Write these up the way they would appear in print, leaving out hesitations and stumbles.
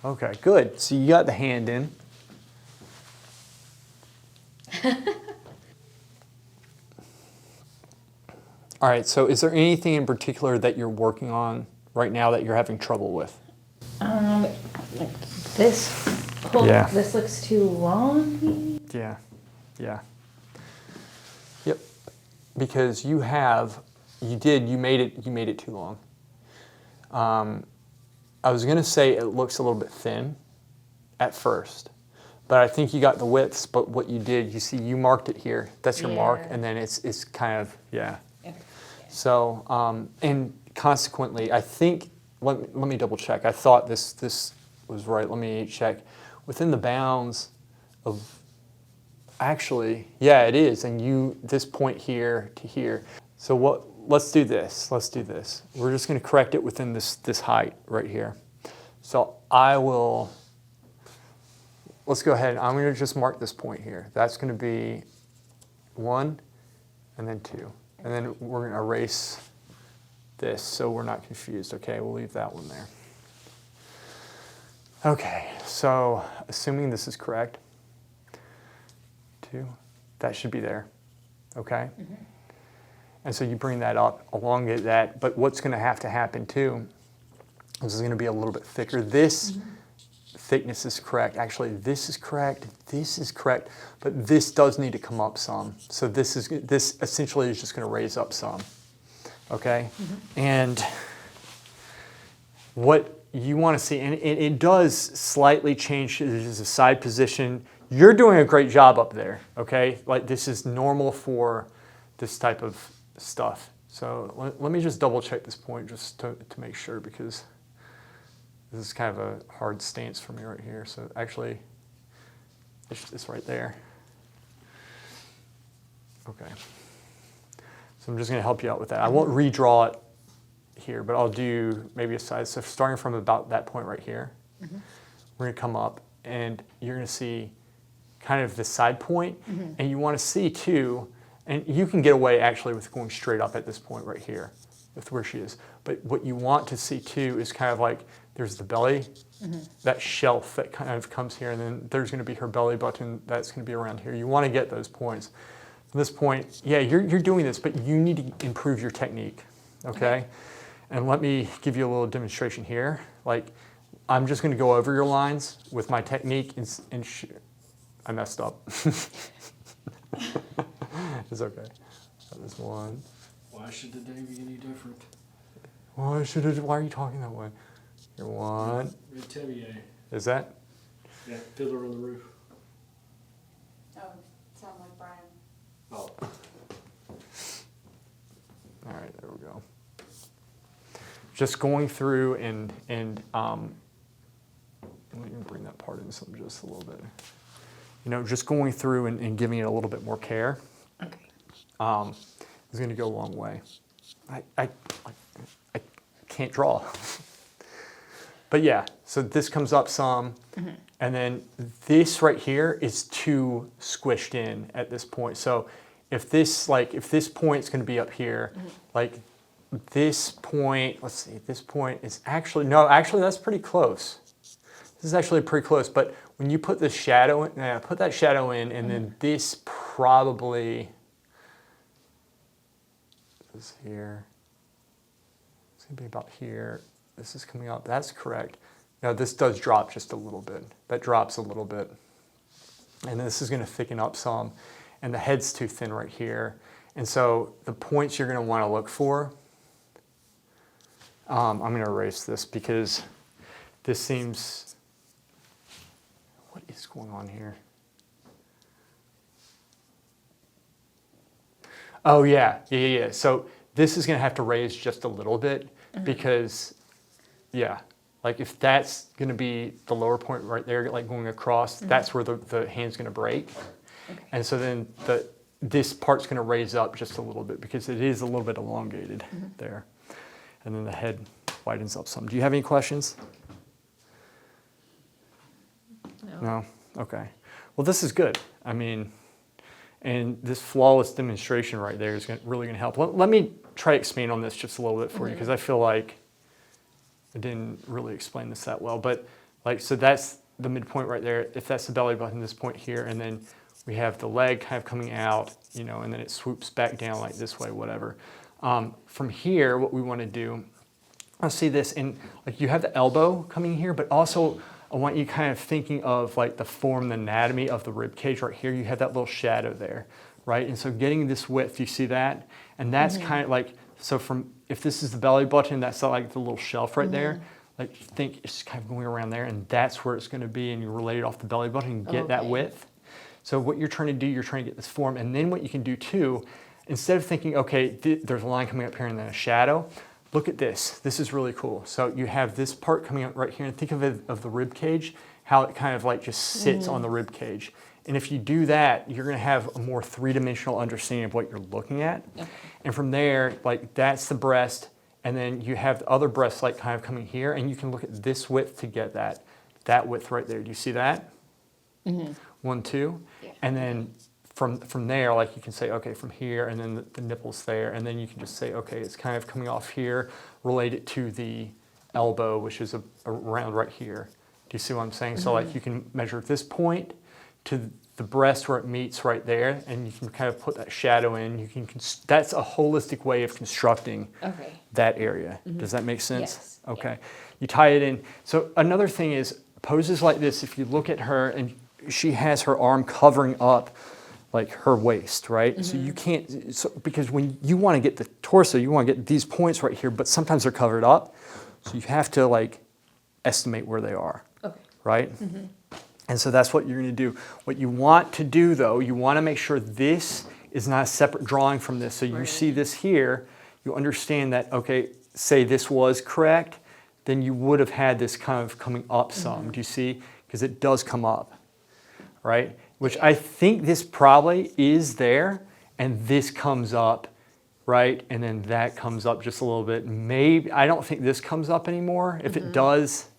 Okay, good. So you got the hand in. All right, so is there anything in particular that you're working on right now that you're having trouble with? Like this whole, this looks too long. Yeah, yeah. Yep, because you made it too long. I was gonna say it looks a little bit thin at first, but I think you got the widths, but what you did, you see, you marked it here. That's your mark, and then it's kind of, yeah. Okay. So, and consequently, I think, let me double check. I thought this was right. Let me check. Within the bounds of, actually, yeah, it is. And this point here to here. So let's do this. Let's do this. We're just going to correct it within this height right here. So let's go ahead. I'm going to just mark this point here. That's going to be 1 and then 2. And then we're going to erase this so we're not confused. Okay, we'll leave that one there. Okay, so assuming this is correct, 2, that should be there. Okay? Mm-hmm. And so you bring that up, elongate that, but what's going to have to happen too, this is going to be a little bit thicker. This thickness is correct. Actually, this is correct, but this does need to come up some. So this essentially is just going to raise up some. Okay? Mm-hmm. And what you want to see, and it does slightly change as a side position. You're doing a great job up there, okay? Like this is normal for this type of stuff. So let me just double check this point just to make sure, because this is kind of a hard stance for me right here. So actually, it's right there. Okay. So I'm just going to help you out with that. I won't redraw it here, but I'll do maybe a side. So starting from about that point right here, we're going to come up, and you're going to see kind of the side point, and you want to see too, and you can get away actually with going straight up at this point right here with where she is. But what you want to see too is kind of like there's the belly, that shelf that kind of comes here, and then there's going to be her belly button that's going to be around here. You want to get those points. From this point, yeah, you're doing this, but you need to improve your technique, okay? And let me give you a little demonstration here. Like, I'm just going to go over your lines with my technique, and I messed up. It's okay. That was 1. Why should the day be any different? Why are you talking that way? You're 1. Retebier. Is that? Yeah, Fiddler on the Roof. Oh, sound like Brian. Oh. All right, there we go. Just going through and let me bring that part in some just a little bit. You know, just going through and giving it a little bit more care. Okay. Is going to go a long way. I can't draw. But yeah, so this comes up some, and then this right here is too squished in at this point. So if this point's going to be up here, like this point, let's see, this point is actually that's pretty close. This is actually pretty close, but when you put this shadow in, put that shadow in, and then this probably is here. It's going to be about here. This is coming up. That's correct. Now this does drop just a little bit. That drops a little bit. And this is going to thicken up some. And the head's too thin right here. And so the points you're going to want to look for, I'm going to erase this because this seems, what is going on here? Oh yeah. So this is going to have to raise just a little bit because, yeah, like if that's going to be the lower point right there, like going across, that's where the hand's going to break. Okay. And so then this part's going to raise up just a little bit because it is a little bit elongated there. And then the head widens up some. Do you have any questions? No? Okay. Well, this is good. I mean, and this flawless demonstration right there is really going to help. Let me try to expand on this just a little bit for you because I feel like I didn't really explain this that well. But Like, so that's the midpoint right there. If that's the belly button, this point here, and then we have the leg kind of coming out, you know, and then it swoops back down like this way, whatever. From here, what we want to do, I'll see this, and like you have the elbow coming here, but also I want you kind of thinking of like the form, the anatomy of the rib cage right here. You have that little shadow there, right? And so getting this width, you see that? And that's kind of like, so from, if this is the belly button, that's like the little shelf right there. Like think it's kind of going around there, and that's where it's going to be, and you relate it off the belly button and get that width. So what you're trying to do, you're trying to get this form, and then what you can do too, instead of thinking, okay, there's a line coming up here and then a shadow, look at this. This is really cool. So you have this part coming up right here, and think of it of the rib cage, how it kind of like just sits on the rib cage. And if you do that, you're going to have a more three-dimensional understanding of what you're looking at. Okay. And from there, like that's the breast, and then you have the other breast like kind of coming here, and you can look at this width to get that width right there. Do you see that? 1, 2, yeah. And then from there, like you can say, okay, from here, and then the nipples there, and then you can just say, okay, it's kind of coming off here, related to the elbow, which is around right here. Do you see what I'm saying? So like you can measure this point to the breast where it meets right there, and you can kind of put that shadow in. You can that's a holistic way of constructing that area. Does that make sense? Yes. Okay. Yeah. You tie it in. So another thing is poses like this. If you look at her, and she has her arm covering up like her waist, right? So you can't, because when you want to get the torso, you want to get these points right here, but sometimes they're covered up. So you have to like estimate where they are, right? And so that's what you're going to do. What you want to do though, you want to make sure this is not a separate drawing from this. So you see this here, you understand that, okay, say this was correct, then you would have had this kind of coming up some. Do you see? Because it does come up, right? Which I think this probably is there, and this comes up, right? And then that comes up just a little bit. Maybe, I don't think this comes up anymore. If it does,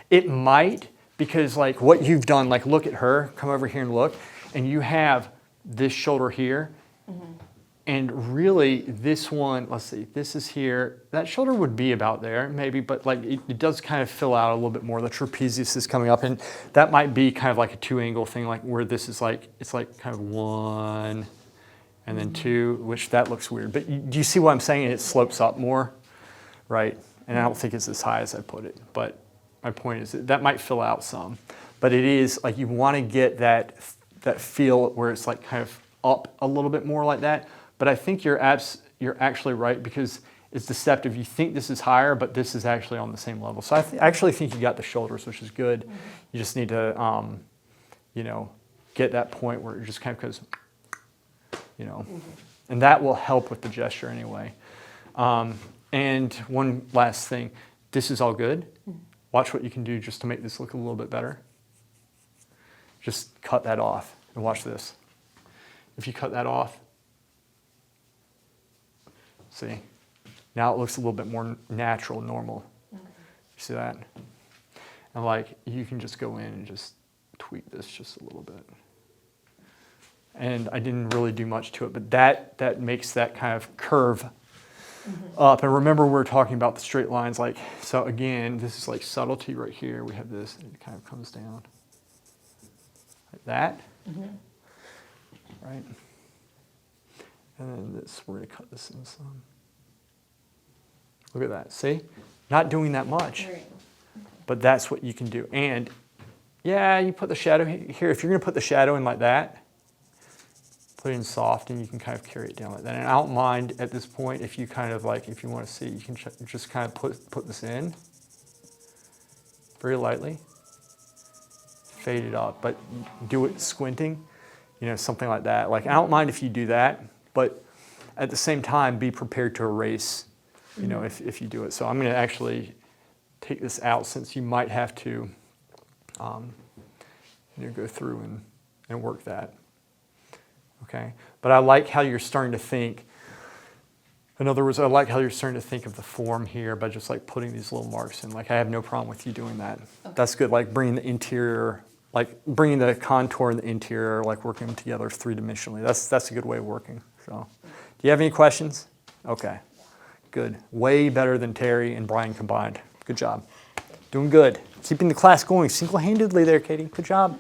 it might, because like what you've done, like look at her, come over here and look, and you have this shoulder here, and really this one, let's see, this is here. That shoulder would be about there maybe, but like it does kind of fill out a little bit more. The trapezius is coming up, and that might be kind of like a 2-angle thing, like where this is like, it's like kind of 1 and then 2, which that looks weird. But do you see what I'm saying? It slopes up more, right? And I don't think it's as high as I put it, but my point is that might fill out some. But it is like you want to get that feel where it's like kind of up a little bit more like that. But I think you're actually right, because it's deceptive. You think this is higher, but this is actually on the same level. So I actually think you got the shoulders, which is good. You just need to, you know, get that point where it just kind of goes, you know, and that will help with the gesture anyway. And one last thing, this is all good. Watch what you can do just to make this look a little bit better. Just cut that off and watch this. If you cut that off, see, now it looks a little bit more natural, normal. You see that? And like, you can just go in and just tweak this just a little bit. And I didn't really do much to it, but that makes that kind of curve up. And remember, we're talking about the straight lines. Like, so again, this is like subtlety right here. We have this, and it kind of comes down like that, right? And then this, we're going to cut this in some. Look at that. See? Not doing that much. But that's what you can do. And yeah, you put the shadow here. If you're going to put the shadow in like that, put it in soft, and you can kind of carry it down like that. And I don't mind at this point if you kind of like, if you want to see, you can just kind of put this in very lightly. Fade it up, but do it squinting, you know, something like that. Like, I don't mind if you do that, but at the same time, be prepared to erase, you know, if you do it. So I'm going to actually take this out, since you might have to, you know, go through and work that. Okay, but I like how you're starting to think. In other words, I like how you're starting to think of the form here by just like putting these little marks in. Like, I have no problem with you doing that. That's good. Like bringing the interior, like bringing the contour and the interior, like working them together three-dimensionally. That's a good way of working. So, do you have any questions? Okay, good. Way better than Terry and Brian combined. Good job. Doing good. Keeping the class going single-handedly there, Katie. Good job.